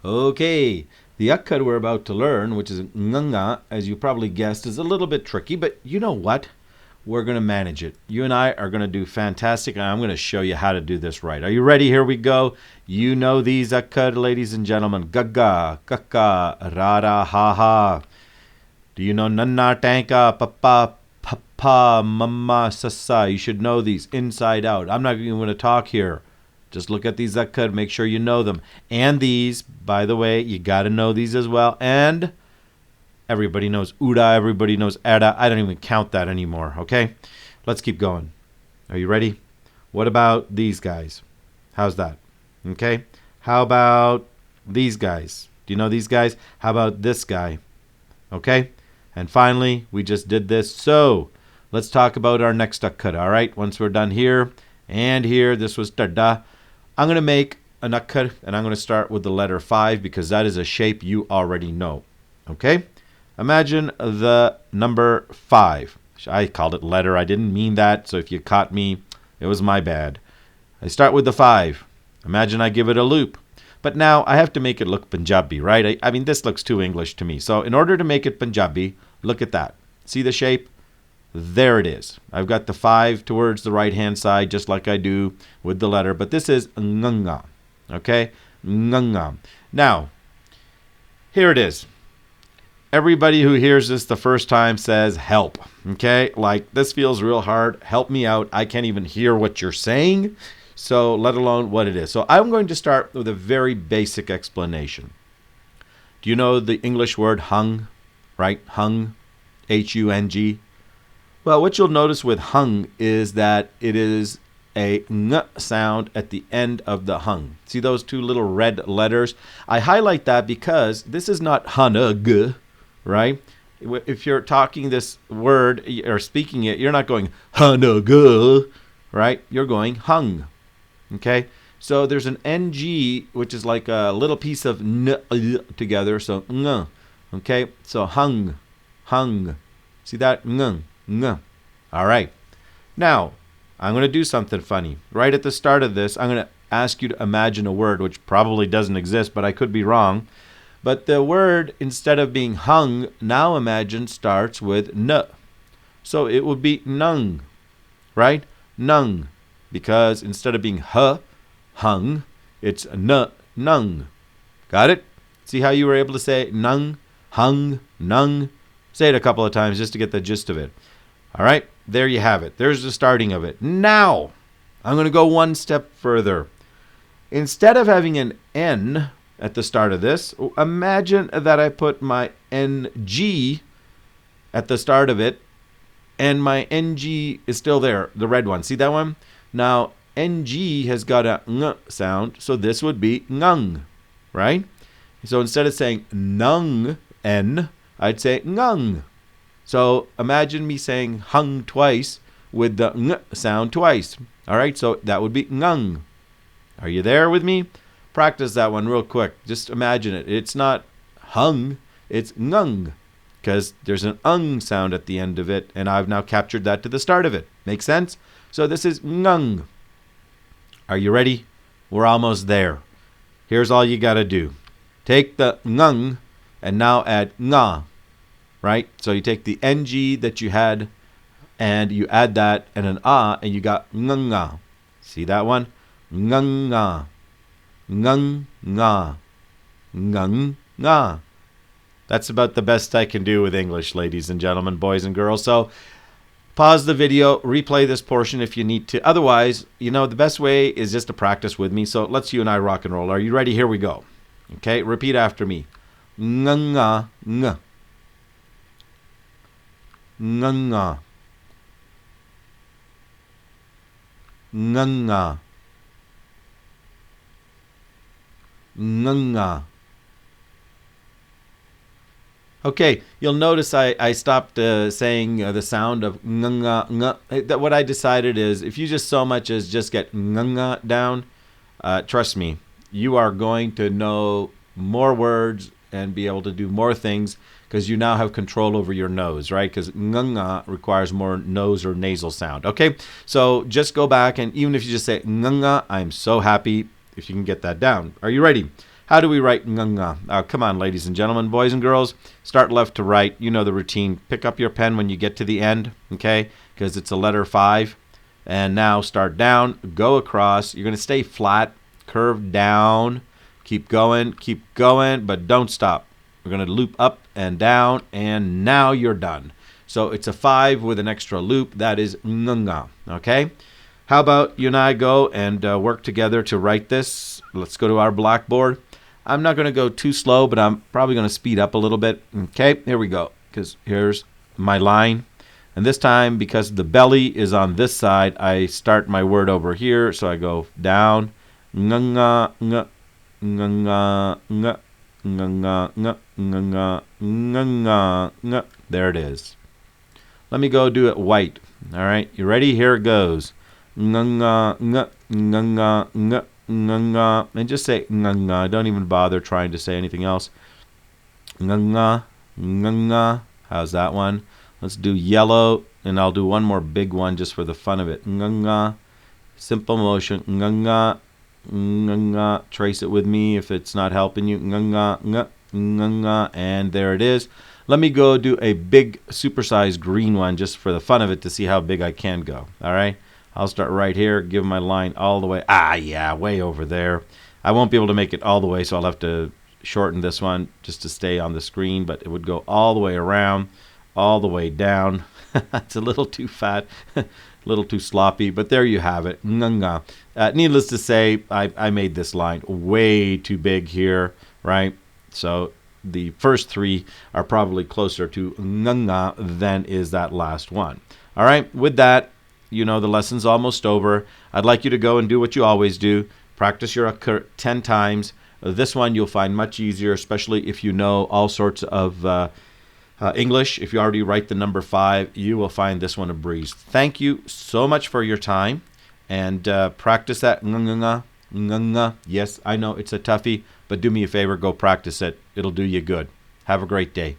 Okay, the akhr we're about to learn, which is Ngan-Ngaa, as you probably guessed, is a little bit tricky, but you know what? We're going to manage it. You and I are going to do fantastic, and I'm going to show you how to do this right. Are you ready? Here we go. You know these akhr, ladies and gentlemen. Gaga, kaka, rara, ha ha. Do you know nanna, tanka, papa, papa, mama, sasa? You should know these inside out. I'm not even going to talk here. Just look at these akhr, make sure you know them. And these, by the way, you got to know these as well. And everybody knows uda, everybody knows era. I don't even count that anymore, okay? Let's keep going. Are you ready? What about these guys? How's that? Okay? How about these guys? Do you know these guys? How about this guy? Okay? And finally, we just did this. So, let's talk about our next akhr, all right? Once we're done here and here, this was tada. I'm going to make an akhr, and I'm going to start with the letter 5 because that is a shape you already know. Okay? Imagine the number 5. I called it letter. I didn't mean that, so if you caught me, it was my bad. I start with the 5. Imagine I give it a loop. But now I have to make it look Punjabi, right? I mean, this looks too English to me. So in order to make it Punjabi, look at that. See the shape? There it is. I've got the 5 towards the right-hand side, just like I do with the letter. But this is Ngan-Ngaa. Okay? Ngan-Ngaa. Now, here it is. Everybody who hears this the first time says, help. Okay? Like, this feels real hard. Help me out. I can't even hear what you're saying. So, let alone what it is. So, I'm going to start with a very basic explanation. Do you know the English word hung? Right? Hung. H-U-N-G. Well, what you'll notice with hung is that it is a ng sound at the end of the hung. See those two little red letters? I highlight that because this is not hanug, right? If you're talking this word or speaking it, you're not going hanug, right? You're going hung, okay? So there's an ng, which is like a little piece of n together, so ng, okay? So hung, hung. See that? Ng. Ng. All right. Now, I'm going to do something funny. Right at the start of this, I'm going to ask you to imagine a word which probably doesn't exist, but I could be wrong. But the word, instead of being hung, now imagine starts with n. So it would be nung, right? Nung. Because instead of being hung, it's n, nung. Got it? See how you were able to say nung, hung, nung? Say it a couple of times just to get the gist of it. All right, there you have it. There's the starting of it. Now, I'm going to go one step further. Instead of having an N at the start of this, imagine that I put my NG at the start of it, and my NG is still there, the red one. See that one? Now, NG has got a ng sound, so this would be ngung, right? So instead of saying nung, N, I'd say ngung. So imagine me saying hung twice with the ng sound twice. All right, so that would be ngung. Are you there with me? Practice that one real quick. Just imagine it. It's not hung, it's ngung, because there's an ung sound at the end of it, and I've now captured that to the start of it. Make sense? So this is ngung. Are you ready? We're almost there. Here's all you got to do. Take the ngung and now add nga. Right? So you take the ng that you had and you add that and an and you got Ngan-Ngaa. See that one? Ngan-Ngaa. Ngan-Ngaa. Ngan-Ngaa. That's about the best I can do with English, ladies and gentlemen, boys and girls. So pause the video, replay this portion if you need to. Otherwise, you know, the best way is just to practice with me. So let's you and I rock and roll. Are you ready? Here we go. Okay, repeat after me. Ngan-Ngaa. Ng. Ngan-Ngaa. Ngan-Ngaa. Ngan-Ngaa. Okay, you'll notice I stopped saying the sound of Ngan-Ngaa. What I decided is if you just so much as just get Ngan-Ngaa down, trust me, you are going to know more words and be able to do more things because you now have control over your nose, right? Because Ngan-Ngaa requires more nose or nasal sound. Okay, so just go back, and even if you just say Ngan-Ngaa, I'm so happy if you can get that down. Are you ready? How do we write Ngan-Ngaa? Come on, ladies and gentlemen, boys and girls. Start left to right. You know the routine. Pick up your pen when you get to the end, okay? Because it's a letter 5. And now start down, go across. You're going to stay flat, curve down. Keep going, but don't stop. We're going to loop up and down, and now you're done. So it's a 5 with an extra loop. That is Ngan-Ngaa, okay? How about you and I go and work together to write this? Let's go to our blackboard. I'm not going to go too slow, but I'm probably going to speed up a little bit. Okay, here we go, because here's my line. And this time, because the belly is on this side, I start my word over here. So I go down. Ngan-Ngaa, nga, Ngan-Ngaa, nga, Ngan-Ngaa, nga, Ngan-Ngaa, Ngan-Ngaa, nga. There it is. Let me go do it white. All right, you ready? Here it goes. Ngan-Ngaa, nga, Ngan-Ngaa, nga, Ngan-Ngaa. And just say Ngan-Ngaa. Don't even bother trying to say anything else. Ngan-Ngaa, Ngan-Ngaa. How's that one? Let's do yellow, and I'll do one more big one just for the fun of it. Ngan-Ngaa. Simple motion. Ngan-Ngaa, Ngan-Ngaa. Trace it with me if it's not helping you. Ngan-Ngaa, nga, Ngan-Ngaa. And there it is. Let me go do a big supersized green one just for the fun of it to see how big I can go. All right? I'll start right here, give my line all the way. Yeah, way over there. I won't be able to make it all the way, so I'll have to shorten this one just to stay on the screen, but it would go all the way around, all the way down. It's a little too fat, a little too sloppy, but there you have it. Ngan-Ngaa. Needless to say, I made this line way too big here, right? So the first 3 are probably closer to Ngan-Ngaa than is that last one. All right, with that, you know the lesson's almost over. I'd like you to go and do what you always do. Practice your akhr 10 times. This one you'll find much easier, especially if you know all sorts of English. If you already write the number 5, you will find this one a breeze. Thank you so much for your time. And practice that Ngan-Ngaa, Ngan-Ngaa. Yes, I know it's a toughie, but do me a favor, go practice it. It'll do you good. Have a great day.